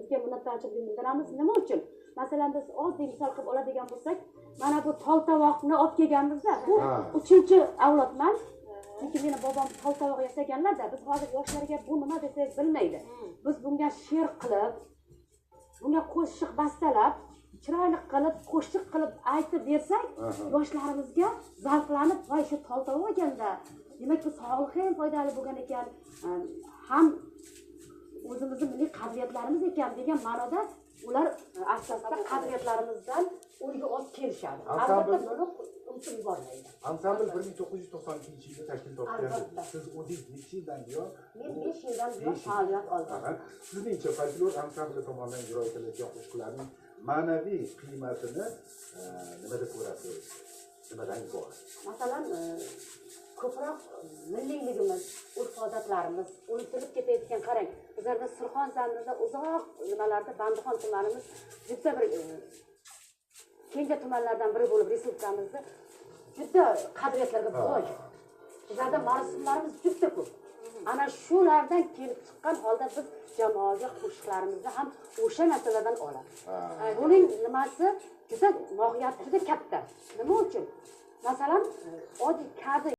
sizga minnatdorchilik bildiramiz. Nima uchun? Masalan, biz oddiy misol qilib oladigan bo'lsak, mana bu tol-tovoqni olib kelganmizda, bu 3-avlodman. Chunki meni bobom tol-tovoq yasaganlar-da, biz hozir yoshlarga bu nima desak bilmaydi. Biz bunga she'r qilib, bunga qo'shiq bastalab, chiroyli qilib, qo'shiq qilib aytib bersak, yoshlarimizga zavqlanib, voy shu tol-tovoq ekanda, demak bu sog'liqqa ham foydali bo'lgan ekan, ham o'zimizning milliy qadriyatlarimiz ekan degan ma'noda ular asosda qadriyatlarimizdan o'yga olib kelishadi. Albatta buni unutib yubormaydi. Ansambl 1992-yilda tashkil topgan. Siz o'zingiz necha yildan buyon? Men 5 yildan buyon faoliyat oldim. Sizningcha folklor ansambli tomonidan ijro etilayotgan qo'shiqlarning ma'naviy qiymatini nimada ko'rasiz? Nimadan iborat? Masalan, ko'proq milliyligimiz, urf-odatlarimiz unutilib ketayotgan, qarang, bizlarda Surxon zamirida uzoq nimalarda Bandixon tumanimiz juda bir kenja tumanlardan biri bo'lib respublikamizda juda qadriyatlarga boy. Bizlarda marosimlarimiz juda ko'p. Ana shulardan kelib chiqqan holda biz jamoaga qo'shiqlarimizni ham o'sha narsalardan olamiz. Buning nimasi juda mohiyati juda katta. Nima uchun? Masalan, oddiy kabi